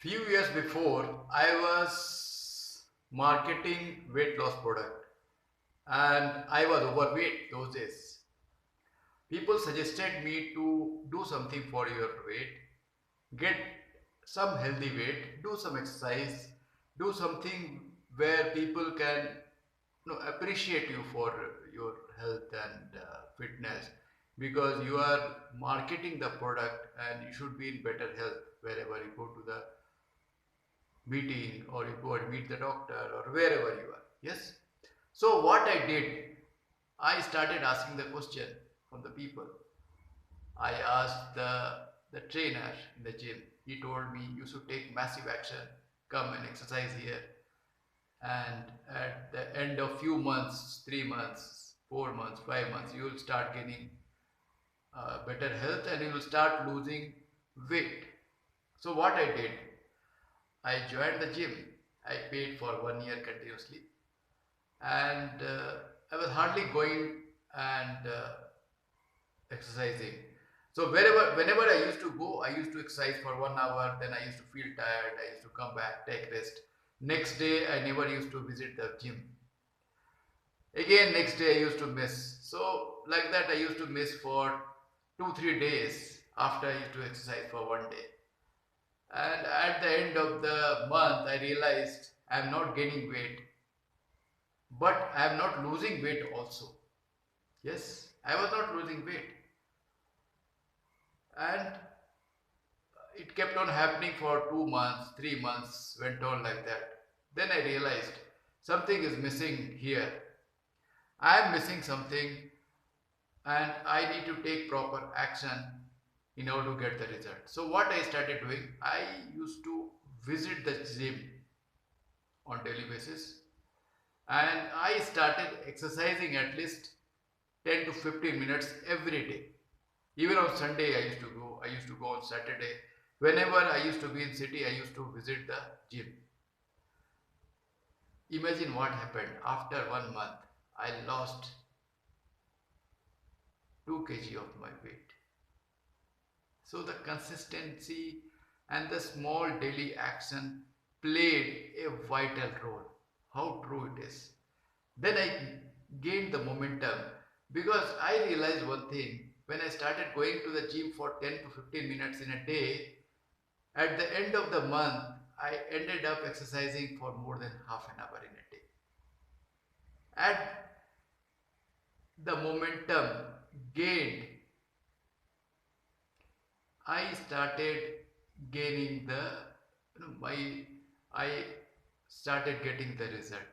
Few years before, I was marketing weight loss product and I was overweight those days. People suggested me to do something for your weight, get some healthy weight, do some exercise, do something where people can appreciate you for your health and fitness, because you are marketing the product and you should be in better health wherever you go to the meeting or you go and meet the doctor or wherever you are. Yes. So what I did, I started asking the question from the people. I asked the trainer in the gym. He told me you should take massive action, come and exercise here. And at the end of few months, 3 months, 4 months, 5 months, you will start gaining better health and you will start losing weight. So what I did, I joined the gym. I paid for 1 year continuously, and I was hardly going and exercising. So whenever I used to go, I used to exercise for 1 hour. Then I used to feel tired. I used to come back, take rest. Next day, I never used to visit the gym. Again, next day I used to miss. So like that, I used to miss for 2 3 days after I used to exercise for 1 day. And at the end of the month, I realized I am not gaining weight, but I am not losing weight also. Yes, I was not losing weight. And it kept on happening for 2 months, 3 months, went on like that. Then I realized something is missing here. I am missing something and I need to take proper action in order to get the result. So what I started doing, I used to visit the gym on daily basis and I started exercising at least 10 to 15 minutes every day. Even on Sunday I used to go. I used to go on Saturday. Whenever I used to be in city, I used to visit the gym. Imagine what happened. After 1 month, I lost 2 kg of my weight. So the consistency and the small daily action played a vital role. How true it is. Then I gained the momentum because I realized one thing. When I started going to the gym for 10 to 15 minutes in a day, at the end of the month, I ended up exercising for more than half an hour in a day. At the momentum gained, I started gaining the, I started getting the result.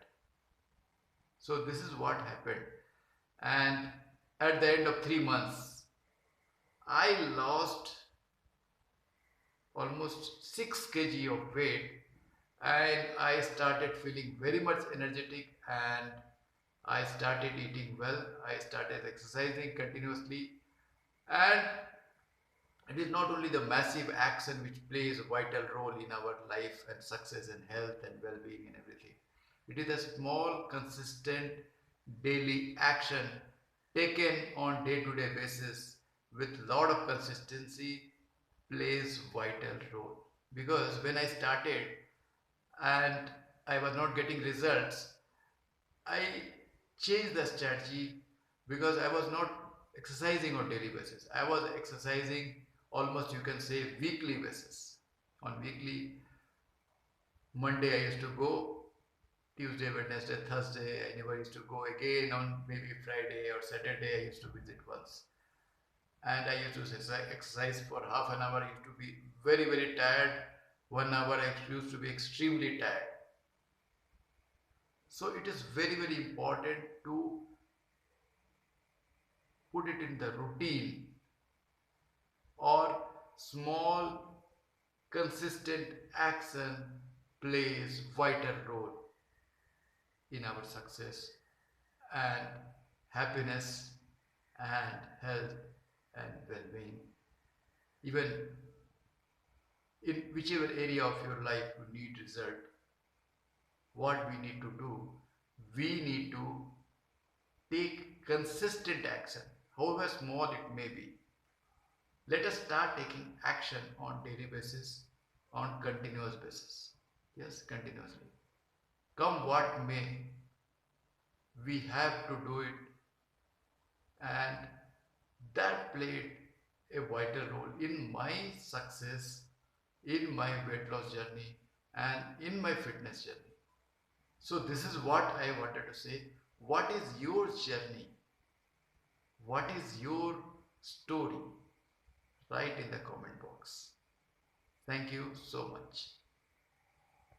So this is what happened. And at the end of 3 months, I lost almost 6 kg of weight and I started feeling very much energetic and I started eating well. I started exercising continuously, and it is not only the massive action which plays a vital role in our life and success and health and well-being and everything. It is a small, consistent, daily action taken on day-to-day basis with lot of consistency plays vital role. Because when I started and I was not getting results, I changed the strategy because I was not exercising on daily basis. I was exercising almost, you can say, weekly basis. On weekly, Monday I used to go, Tuesday, Wednesday, Thursday I never used to go again. On maybe Friday or Saturday I used to visit once. And I used to exercise for half an hour. I used to be very tired. 1 hour I used to be extremely tired. So it is very important to put it in the routine, or small consistent action plays vital role in our success and happiness and health and well-being. Even in whichever area of your life you need result, what we need to do, we need to take consistent action, however small it may be. Let us start taking action on daily basis on continuous basis. Yes, continuously. Come what may, we have to do it, and that played a vital role in my success, in my weight loss journey, and in my fitness journey. So, this is what I wanted to say. What is your journey? What is your story? Write in the comment box. Thank you so much.